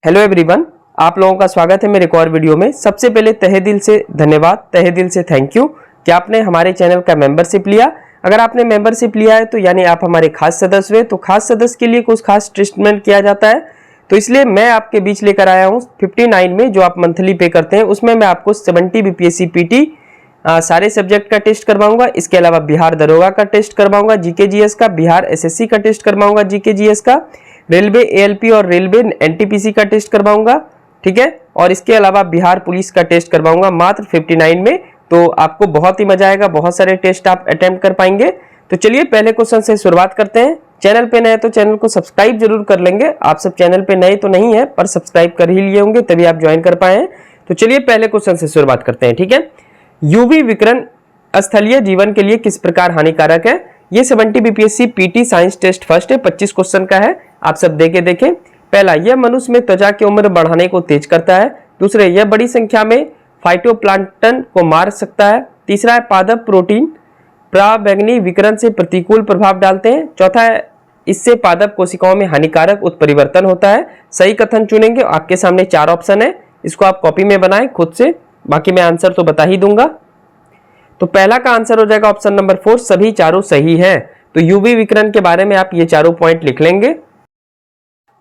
Hello everyone, आप लोगों का स्वागत है मेरे एक और वीडियो में। सबसे पहले तहे दिल से धन्यवाद, तहे दिल से थैंक यू कि आपने हमारे चैनल का मेंबरशिप लिया। अगर आपने मेंबरशिप लिया है तो यानी आप हमारे खास सदस्य हुए। तो खास सदस्य के लिए कुछ खास ट्रीटमेंट किया जाता है, तो इसलिए मैं आपके बीच लेकर आया हूँ 59 में जो आप मंथली पे करते हैं, उसमें मैं आपको 70 बीपीएससी पीटी सारे सब्जेक्ट का टेस्ट करवाऊंगा। इसके अलावा बिहार दरोगा का टेस्ट करवाऊंगा, जीके जीएस का, बिहार एसएससी का टेस्ट करवाऊंगा, जीके जीएस का, रेलवे एएलपी और रेलवे एनटीपीसी का टेस्ट करवाऊंगा, ठीक है। और इसके अलावा बिहार पुलिस का टेस्ट करवाऊंगा मात्र 59 में। तो आपको बहुत ही मजा आएगा, बहुत सारे टेस्ट आप अटेम्प्ट कर पाएंगे। तो चलिए पहले क्वेश्चन से शुरुआत करते हैं। चैनल पे नए तो चैनल को सब्सक्राइब जरूर कर लेंगे। आप सब चैनल पे नए तो नहीं है पर सब्सक्राइब कर ही लिए होंगे तभी आप ज्वाइन कर पाए हैं। तो चलिए पहले क्वेश्चन से शुरुआत करते हैं, ठीक है। यूवी विकिरण स्थलीय जीवन के लिए किस प्रकार हानिकारक है? ये 70 BPSC PT science test first है, 25 क्वेश्चन का है, आप सब देखें। पहला, यह मनुष्य में त्वचा की उम्र बढ़ाने को तेज करता है। दूसरे, यह बड़ी संख्या में फाइटोप्लांक्टन को मार सकता है। तीसरा है, पादप प्रोटीन पराबैंगनी विकिरण से प्रतिकूल प्रभाव डालते हैं। चौथा है, इससे पादप कोशिकाओं में हानिकारक उत्परिवर्तन होता है। सही कथन चुनेंगे। आपके सामने 4 ऑप्शन है, इसको आप कॉपी में बनाएं खुद से, बाकी मैं आंसर तो बता ही दूंगा। तो पहला का आंसर हो जाएगा ऑप्शन नंबर 4, सभी चारों सही है। तो यूवी विकिरण के बारे में आप ये चारों पॉइंट लिख लेंगे।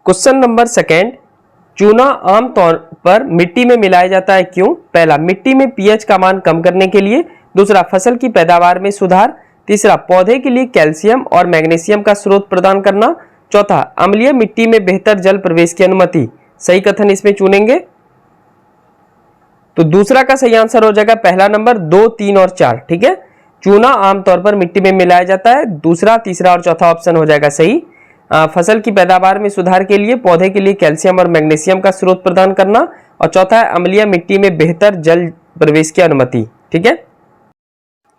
क्वेश्चन नंबर सेकेंड, चूना आमतौर पर मिट्टी में मिलाया जाता है, क्यों? पहला, मिट्टी में पीएच का मान कम करने के लिए। दूसरा, फसल की पैदावार में सुधार। तीसरा, पौधे के लिए कैल्शियम और मैग्नीशियम का स्रोत प्रदान करना। चौथा, अम्लीय मिट्टी में बेहतर जल प्रवेश की अनुमति। सही कथन इसमें चुनेंगे। तो दूसरा का सही आंसर हो जाएगा पहला नंबर, 2, 3 और 4, ठीक है। चूना आमतौर पर मिट्टी में मिलाया जाता है, दूसरा, तीसरा और चौथा ऑप्शन हो जाएगा सही। फसल की पैदावार में सुधार के लिए, पौधे के लिए कैल्शियम और मैग्नीशियम का स्रोत प्रदान करना, और चौथा है अम्लीय मिट्टी में बेहतर जल प्रवेश की अनुमति, ठीक है।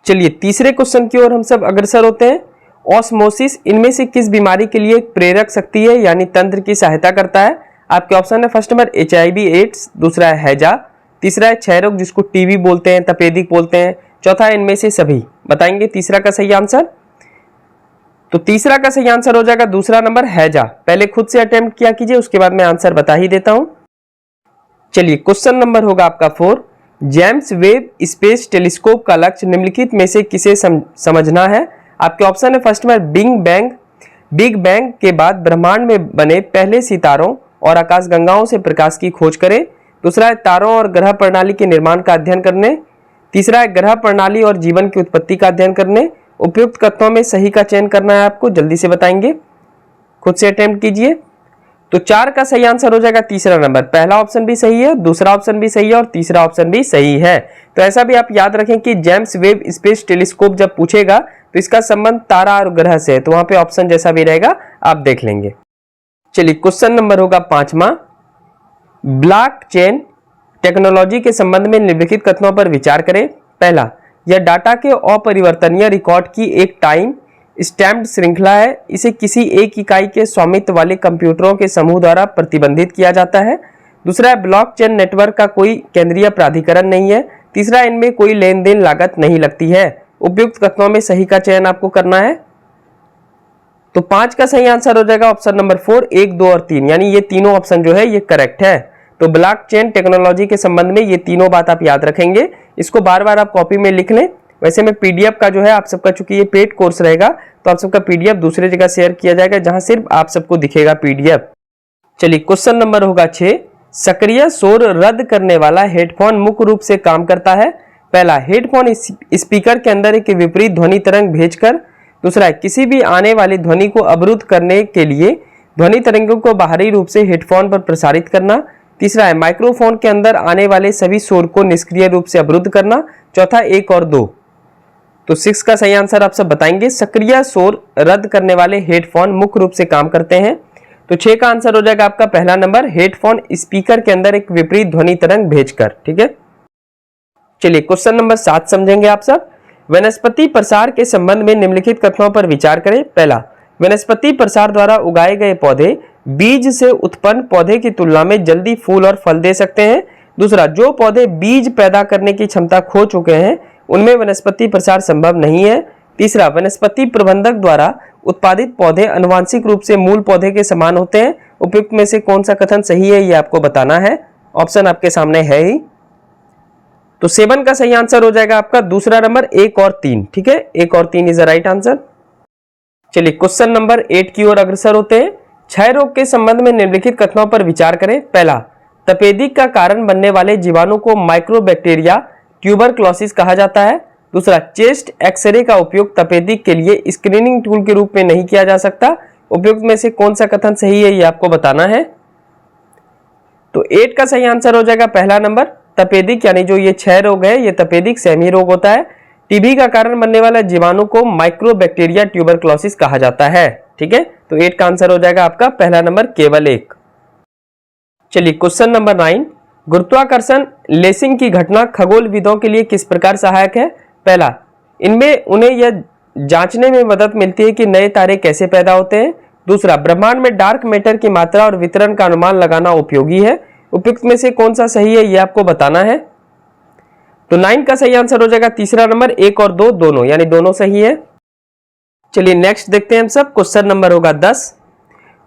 चलिए तीसरे क्वेश्चन की ओर हम सब अग्रसर होते हैं। ऑस्मोसिस इनमें से किस बीमारी के लिए एक प्रेरक शक्ति है, यानी तंत्र की सहायता करता है? आपके ऑप्शन है, फर्स्ट नंबर HIV एड्स, दूसरा है हैजा, तीसरा है क्षय रोग जिसको टीबी बोलते हैं, तपेदिक बोलते हैं, चौथा है इनमें से सभी। बताएंगे तीसरा का सही आंसर। तो तीसरा का सही आंसर हो जाएगा दूसरा नंबर हैजा। पहले खुद से अटेम्प्ट किया कीजिए, उसके बाद मैं आंसर बता ही देता हूं। चलिए क्वेश्चन नंबर होगा आपका 4, जेम्स वेब स्पेस टेलीस्कोप का लक्ष्य निम्नलिखित में से किसे समझना है? आपके ऑप्शन है, फर्स्ट नंबर बिग बैंग के बाद ब्रह्मांड में बने पहले सितारों और आकाशगंगाओं से प्रकाश की खोज करें। दूसरा है, तारों और ग्रह प्रणाली के निर्माण का अध्ययन करने। तीसरा है, ग्रह प्रणाली और जीवन की उत्पत्ति का अध्ययन करने। उपयुक्त कथनों में सही का चयन करना है आपको, जल्दी से बताएंगे, खुद से अटेम्प्ट कीजिए। तो 4 का सही आंसर हो जाएगा तीसरा नंबर। पहला ऑप्शन भी सही है, दूसरा ऑप्शन भी सही है और तीसरा ऑप्शन भी सही है। तो ऐसा भी आप याद रखें कि जेम्स वेब स्पेस टेलीस्कोप जब पूछेगा तो इसका संबंध तारा और ग्रह से है, तो वहां पे ऑप्शन जैसा भी रहेगा आप देख लेंगे। चलिए क्वेश्चन नंबर होगा 5वां, ब्लॉकचेन टेक्नोलॉजी के संबंध में निम्नलिखित कथनों पर विचार करें। पहला, यह डाटा के अपरिवर्तनीय रिकॉर्ड की एक टाइम स्टैम्प्ड श्रृंखला है। इसे किसी एक इकाई के स्वामित्व वाले कंप्यूटरों के समूह द्वारा प्रतिबंधित किया जाता है। दूसरा है, ब्लॉकचेन नेटवर्क का कोई केंद्रीय प्राधिकरण नहीं है। तीसरा, इनमें कोई लेन देन लागत नहीं लगती है। उपयुक्त कथनों में सही का चयन आपको करना है। तो 5 का सही आंसर हो जाएगा ऑप्शन नंबर 4, 1, 2 और 3, यानी ये तीनों ऑप्शन जो है ये करेक्ट है। तो ब्लॉकचेन टेक्नोलॉजी के संबंध में ये तीनों बात आप याद रखेंगे, इसको बार बार आप कॉपी में लिख लें। वैसे में पीडीएफ का जो है आप सबका, चूंकि ये पेड कोर्स रहेगा तो आप सबका पीडीएफ दूसरी जगह शेयर किया जाएगा जहां सिर्फ आप सबको दिखेगा पीडीएफ। चलिए क्वेश्चन नंबर होगा 6, सक्रिय शोर रद्द करने वाला हेडफोन मुख्य रूप से काम करता है। पहला, हेडफोन स्पीकर के अंदर एक विपरीत ध्वनि तरंग भेजकर। दूसरा है, किसी भी आने वाली ध्वनि को अवरुद्ध करने के लिए ध्वनि तरंगों को बाहरी रूप से हेडफोन पर प्रसारित करना। तीसरा है, माइक्रोफोन के अंदर आने वाले सभी शोर को निष्क्रिय रूप से अवरुद्ध करना। चौथा 1 और 2। तो 6 का सही आंसर आप सब बताएंगे। सक्रिय शोर रद्द करने वाले हेडफोन मुख्य रूप से काम करते हैं। तो 6 का आंसर हो जाएगा आपका पहला नंबर, हेडफोन स्पीकर के अंदर एक विपरीत ध्वनि तरंग भेजकर, ठीक है। चलिए क्वेश्चन नंबर 7 समझेंगे आप सब। वनस्पति प्रसार के संबंध में निम्नलिखित कथनों पर विचार करें। पहला, वनस्पति प्रसार द्वारा उगाए गए पौधे बीज से उत्पन्न पौधे की तुलना में जल्दी फूल और फल दे सकते हैं। दूसरा, जो पौधे बीज पैदा करने की क्षमता खो चुके हैं उनमें वनस्पति प्रसार संभव नहीं है। तीसरा, वनस्पति प्रबंधक द्वारा उत्पादित पौधे आनुवंशिक रूप से मूल पौधे के समान होते हैं उपयुक्त में से कौन सा कथन सही है ये आपको बताना है। ऑप्शन आपके सामने है ही। तो 7 का सही आंसर हो जाएगा आपका दूसरा नंबर 1 और 3। ठीक है, 1 और 3 इज द राइट आंसर। चलिए क्वेश्चन नंबर 8 की ओर अग्रसर होते हैं। क्षय रोग के संबंध में निम्नलिखित कथनों पर विचार करें। पहला, तपेदिक का कारण बनने वाले जीवाणु को माइक्रोबैक्टीरिया ट्यूबरक्लोसिस कहा जाता है। दूसरा, चेस्ट एक्सरे का उपयोग तपेदिक के लिए स्क्रीनिंग टूल के रूप में नहीं किया जा सकता। उपयुक्त में से कौन सा कथन सही है ये आपको बताना है। तो 8 का सही आंसर हो जाएगा पहला नंबर, तपेदिक यानी जो ये क्षय रोग है ये तपेदिक सेमी रोग होता है। टीबी का कारण बनने वाला जीवाणु को माइक्रोबैक्टीरिया ट्यूबरक्लोसिस कहा जाता है। ठीक है, तो 8 का आंसर हो जाएगा आपका पहला नंबर केवल 1। चलिए क्वेश्चन नंबर 9, गुरुत्वाकर्षण लेसिंग की घटना खगोलविदों के लिए किस प्रकार सहायक है। पहला, इनमें उन्हें यह जांचने में मदद मिलती है कि नए तारे कैसे पैदा होते हैं। दूसरा, ब्रह्मांड में डार्क मैटर की मात्रा और वितरण का अनुमान लगाना उपयोगी है। उपयुक्त में से कौन सा सही है ये आपको बताना है। तो 9 का सही आंसर हो जाएगा तीसरा नंबर, 1 और 2 दोनों, यानी दोनों सही है। चलिए नेक्स्ट देखते हैं हम सब। क्वेश्चन नंबर होगा 10,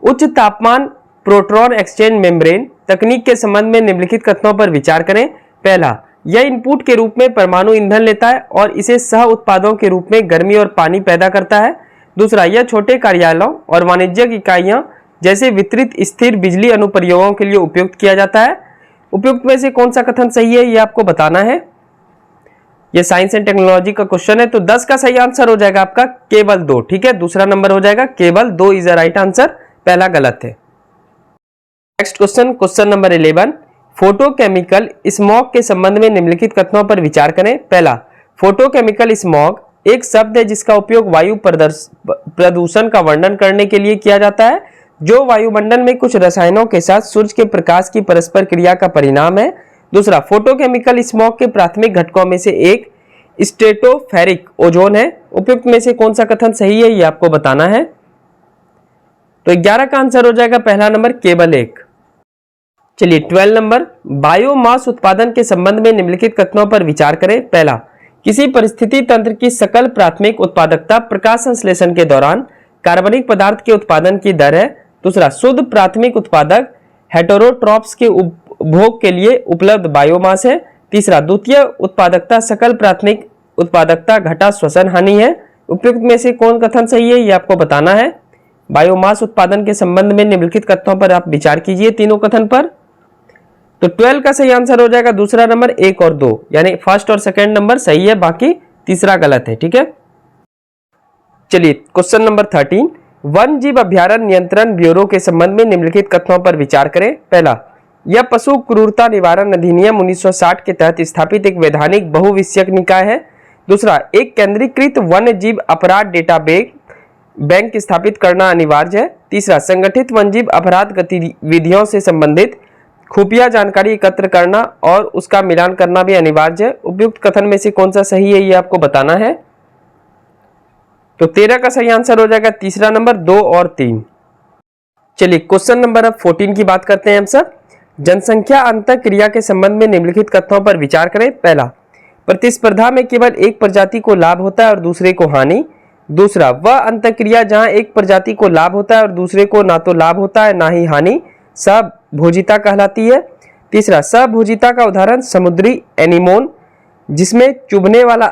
उच्च तापमान प्रोटॉन एक्सचेंज मेम्ब्रेन तकनीक के संबंध में निम्नलिखित कथनों पर विचार करें। पहला, यह इनपुट के रूप में परमाणु ईंधन लेता है और इसे सह उत्पादों के रूप में गर्मी और पानी पैदा करता है। दूसरा, यह छोटे कार्यालयों और वाणिज्यिक इकाइयां जैसे वितरित स्थिर बिजली अनुप्रयोगों के लिए उपयुक्त किया जाता है। उपयुक्त में से कौन सा कथन सही है ये आपको बताना है। यह साइंस एंड टेक्नोलॉजी का क्वेश्चन है। तो 10 का सही आंसर हो जाएगा आपका केवल 2। ठीक है, दूसरा नंबर हो जाएगा केवल 2 इज द राइट आंसर, पहला गलत है। Next question, question number 11, photochemical smog के संबंध में निम्नलिखित कथनों पर विचार करें। पहला, फोटोकेमिकल स्मॉग एक शब्द है जिसका उपयोग वायु प्रदूषण का वर्णन करने के लिए किया जाता है, जो वायुमंडल में कुछ रसायनों के साथ सूर्य के प्रकाश की परस्पर क्रिया का परिणाम है। दूसरा, फोटोकेमिकल स्मॉग के प्राथमिक घटकों में से एक स्ट्रेटोस्फेरिक ओजोन है। उपयुक्त में से कौन सा कथन सही है ये आपको बताना है। तो 11 का आंसर हो जाएगा पहला नंबर केवल 1। चलिए 12 नंबर, बायोमास उत्पादन के संबंध में निम्नलिखित कथनों पर विचार करें। पहला, किसी परिस्थिति तंत्र की सकल प्राथमिक उत्पादकता प्रकाश संश्लेषण के दौरान कार्बनिक पदार्थ के उत्पादन की दर है। दूसरा, शुद्ध प्राथमिक उत्पादक हेटेरोट्रॉप्स के उपभोग के लिए उपलब्ध बायोमास है। तीसरा, द्वितीय उत्पादकता सकल प्राथमिक उत्पादकता घटा श्वसन हानि है। उपयुक्त में से कौन कथन सही है ये आपको बताना है। बायोमास उत्पादन के संबंध में निम्नलिखित कथनों पर आप विचार कीजिए तीनों कथन पर। तो 12 का सही आंसर हो जाएगा दूसरा नंबर, 1 और 2, यानी फर्स्ट और सेकंड नंबर सही है, बाकी तीसरा गलत है। ठीक है, चलिए क्वेश्चन नंबर 13, वन जीव अभ्यारण्य नियंत्रण ब्यूरो के संबंध में निम्नलिखित कथनों पर विचार करें। पहला, यह पशु क्रूरता निवारण अधिनियम 1960 के तहत स्थापित एक वैधानिक बहुविषयक निकाय है। दूसरा, एक केंद्रीकृत वन्य जीव अपराध डेटा बैंक स्थापित करना अनिवार्य है। तीसरा, संगठित वन्यजीव अपराध गतिविधियों से संबंधित खुफिया जानकारी एकत्र करना और उसका मिलान करना भी अनिवार्य है। उपयुक्त कथन में से कौन सा सही है ये आपको बताना है। तो 13 का सही आंसर हो जाएगा तीसरा नंबर, 2 और 3। चलिए क्वेश्चन नंबर अब 14 की बात करते हैं हम सब। जनसंख्या अंतःक्रिया के संबंध में निम्नलिखित कथनों पर विचार करें। पहला, प्रतिस्पर्धा में केवल एक प्रजाति को लाभ होता है और दूसरे को हानि। दूसरा, वह अंतःक्रिया जहां एक प्रजाति को लाभ होता है और दूसरे को ना तो लाभ होता है ना ही हानि, सबभोजिता कहलाती है। तीसरा, सबभोजिता का उदाहरण समुद्री एनीमोन जिसमें चुभने वाला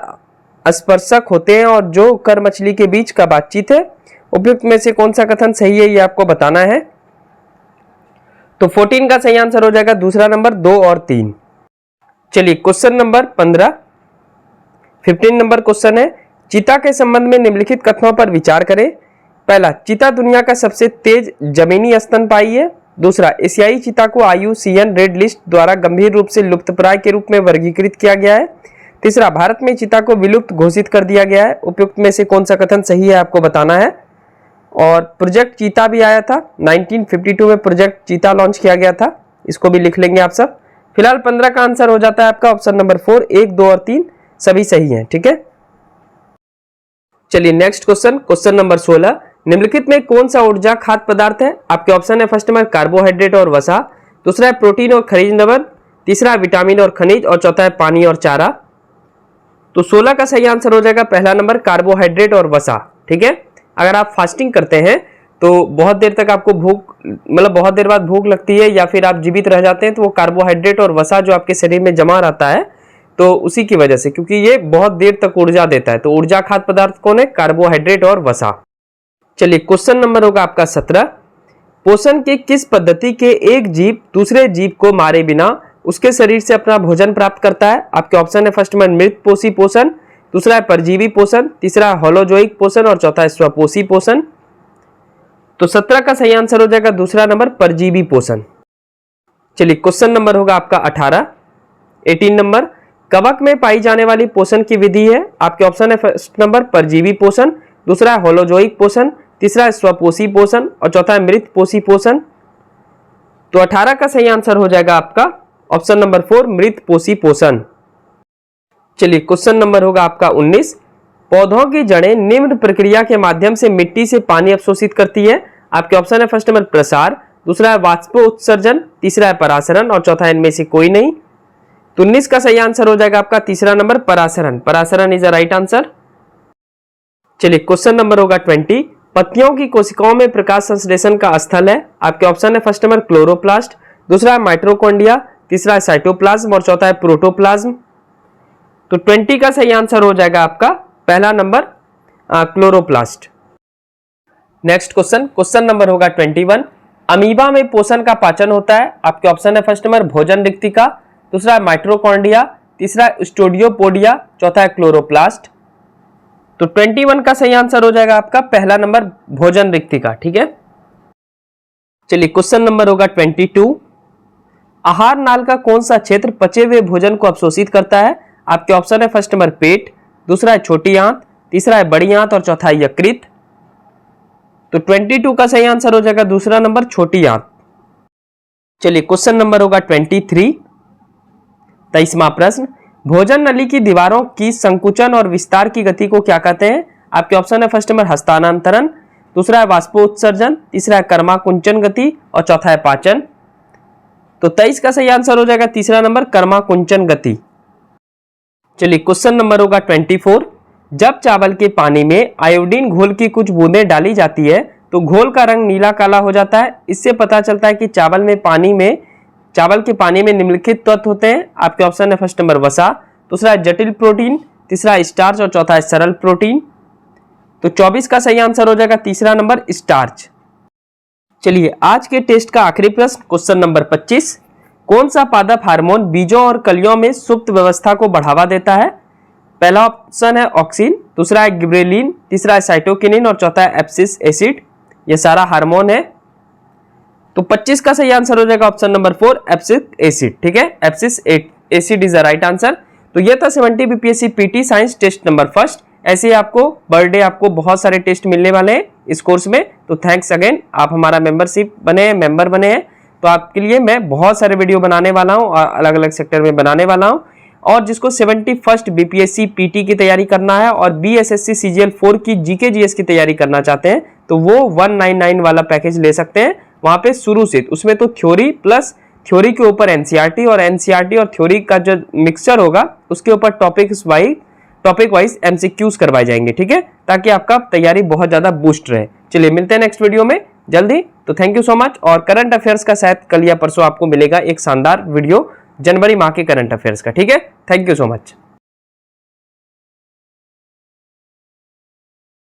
स्पर्शक होते हैं और जो कर मछली के बीच का बातचीत है। उपयुक्त में से कौन सा कथन सही है ये आपको बताना है। तो 14 का सही आंसर हो जाएगा दूसरा नंबर, 2 और 3। चलिए क्वेश्चन नंबर 15 नंबर क्वेश्चन है, चीता के संबंध में निम्नलिखित कथनों पर विचार करें। पहला, चीता दुनिया का सबसे तेज जमीनी स्तनपायी है। दूसरा, एशियाई चीता को IUCN रेड लिस्ट द्वारा गंभीर रूप से लुप्तप्राय के रूप में वर्गीकृत किया गया है। तीसरा, भारत में चीता को विलुप्त घोषित कर दिया गया है। उपयुक्त में से कौन सा कथन सही है आपको बताना है। और प्रोजेक्ट चीता भी आया था, 1952 में प्रोजेक्ट चीता लॉन्च किया गया था, इसको भी लिख लेंगे आप सब। फिलहाल 15 का आंसर हो जाता है आपका ऑप्शन नंबर 4, 1, 2 और 3 सभी सही हैं। ठीक है, चलिए नेक्स्ट क्वेश्चन, क्वेश्चन नंबर 16, निम्नलिखित में कौन सा ऊर्जा खाद्य पदार्थ है। आपके ऑप्शन है फर्स्ट में कार्बोहाइड्रेट और वसा, दूसरा है प्रोटीन और खनिज लवण, तीसरा है विटामिन और खनिज और चौथा है पानी और चारा। तो 16 का सही आंसर हो जाएगा पहला नंबर कार्बोहाइड्रेट और वसा। ठीक है, अगर आप फास्टिंग करते हैं तो बहुत देर तक आपको भूख, मतलब बहुत देर बाद भूख लगती है या फिर आप जीवित रह जाते हैं, तो वो कार्बोहाइड्रेट और वसा जो आपके शरीर में जमा रहता है, तो उसी की वजह से, क्योंकि ये बहुत देर तक ऊर्जा देता है। तो ऊर्जा खाद्य पदार्थ कौन है? कार्बोहाइड्रेट और वसा। चलिए क्वेश्चन नंबर होगा आपका 17। पोषण की किस पद्धति के एक जीव दूसरे जीव को मारे बिना उसके शरीर से अपना भोजन प्राप्त करता है? आपके ऑप्शन है फर्स्ट में मृतपोषी पोषण, दूसरा है परजीवी पोषण, तीसरा है होलोजोइक पोषण और चौथा है स्वपोषी पोषण। तो 17 का सही आंसर हो जाएगा दूसरा नंबर परजीवी पोषण। चलिए क्वेश्चन नंबर होगा आपका 18 नंबर। कवक में पाई जाने वाली पोषण की विधि है? आपके ऑप्शन है फर्स्ट नंबर परजीवी पोषण, दूसरा है होलोजोइक पोषण, तीसरा है स्वपोषी पोषण और चौथा है मृतपोषी पोषण। तो 18 का सही आंसर हो जाएगा आपका ऑप्शन नंबर 4 मृतपोषी पोषण। चलिए क्वेश्चन नंबर होगा आपका 19। पौधों की जड़ें निम्न प्रक्रिया के माध्यम से मिट्टी से पानी अवशोषित करती है? आपके ऑप्शन है फर्स्ट नंबर प्रसार, दूसरा है वाष्पोत्सर्जन, तीसरा है परासरण और चौथा है इनमें से कोई नहीं। तो 19 का सही आंसर हो जाएगा आपका तीसरा नंबर परासरण। परासरण इज द राइट आंसर। चलिए क्वेश्चन नंबर होगा 20। पत्तियों की कोशिकाओं में प्रकाश संश्लेषण का स्थल है? आपके ऑप्शन है फर्स्ट नंबर क्लोरोप्लास्ट, दूसरा है माइटोकॉन्ड्रिया, तीसरा है साइटोप्लाज्म और चौथा है प्रोटोप्लाज्म। तो 20 का सही आंसर हो जाएगा आपका पहला number chloroplast. Next question number होगा 21। अमीबा में पोषण का पाचन होता है? आपके ऑप्शन है फर्स्ट नंबर भोजन रिक्तिका, दूसरा है माइटोकॉन्ड्रिया, तीसरा है स्टोडियोपोडिया, चौथा है क्लोरोप्लास्ट। तो 21 का सही आंसर हो जाएगा आपका पहला नंबर भोजन रिक्तिका। ठीक है। चलिए क्वेश्चन नंबर होगा 22। आहार नाल का कौन सा क्षेत्र पचे हुए भोजन को अवशोषित करता है? आपके ऑप्शन है फर्स्ट नंबर पेट, दूसरा है छोटी आंत, तीसरा है बड़ी आंत और चौथा है यकृत। तो 22 का सही आंसर हो जाएगा दूसरा नंबर छोटी आंत। चलिए क्वेश्चन नंबर होगा 23, 23वां प्रश्न। भोजन नली की दीवारों की संकुचन और विस्तार की गति को क्या कहते हैं? आपके ऑप्शन है फर्स्ट नंबर हस्तांतरण, दूसरा है वाष्पोत्सर्जन, तीसरा है कर्माकुंचन गति और चौथा है पाचन। तो 23 का सही आंसर हो जाएगा तीसरा नंबर कर्माकुंचन गति। चलिए क्वेश्चन नंबर होगा 24। जब चावल के पानी में आयोडीन घोल की कुछ बूंदें डाली जाती है तो घोल का रंग नीला काला हो जाता है। इससे पता चलता है कि चावल के पानी में निम्नलिखित तत्व होते हैं। आपके ऑप्शन है फर्स्ट नंबर वसा, दूसरा है जटिल प्रोटीन, तीसरा है स्टार्च और चौथा है सरल प्रोटीन। तो 24 का सही आंसर हो जाएगा तीसरा नंबर स्टार्च। चलिए आज के टेस्ट का आखिरी प्रश्न क्वेश्चन नंबर 25। कौन सा पादप हार्मोन बीजों और कलियों में सुप्त व्यवस्था को बढ़ावा देता है? पहला ऑप्शन है ऑक्सिन, दूसरा है गिबरेलिन, तीसरा है साइटोकिनिन और चौथा है एब्सिस एसिड। ये सारा हार्मोन है। तो 25 का सही आंसर हो जाएगा ऑप्शन नंबर 4 एब्सिस एसिड। ठीक है, abscisic acid is the right answer. तो ये था 70 BPSC PT science test number first. ऐसे आपको बर्थडे आपको बहुत सारे टेस्ट मिलने वाले हैं इस कोर्स में। तो थैंक्स अगेन, आप हमारा मेंबर बने हैं। तो आपके लिए मैं बहुत सारे वीडियो बनाने वाला हूँ और अलग अलग सेक्टर में बनाने वाला हूँ। और जिसको 71st बीपीएससी पीटी की तैयारी करना है और बीएसएससी सीजीएल 4 की जीके जीएस की तैयारी करना चाहते हैं तो वो 199 वाला पैकेज ले सकते हैं। वहां पे शुरू से उसमें तो थ्योरी प्लस थ्योरी के ऊपर एनसीईआरटी और एनसीईआरटी और थ्योरी का जो मिक्सचर होगा उसके ऊपर टॉपिक वाइज एमसीक्यूज करवाए जाएंगे। ठीक है, ताकि आपका तैयारी बहुत ज्यादा बूस्ट रहे। चलिए मिलते हैं नेक्स्ट वीडियो में जल्दी। तो थैंक यू सो मच। और करंट अफेयर्स का शायद कल या परसों आपको मिलेगा एक शानदार वीडियो जनवरी माह के करंट अफेयर्स का। ठीक है, थैंक यू सो मच।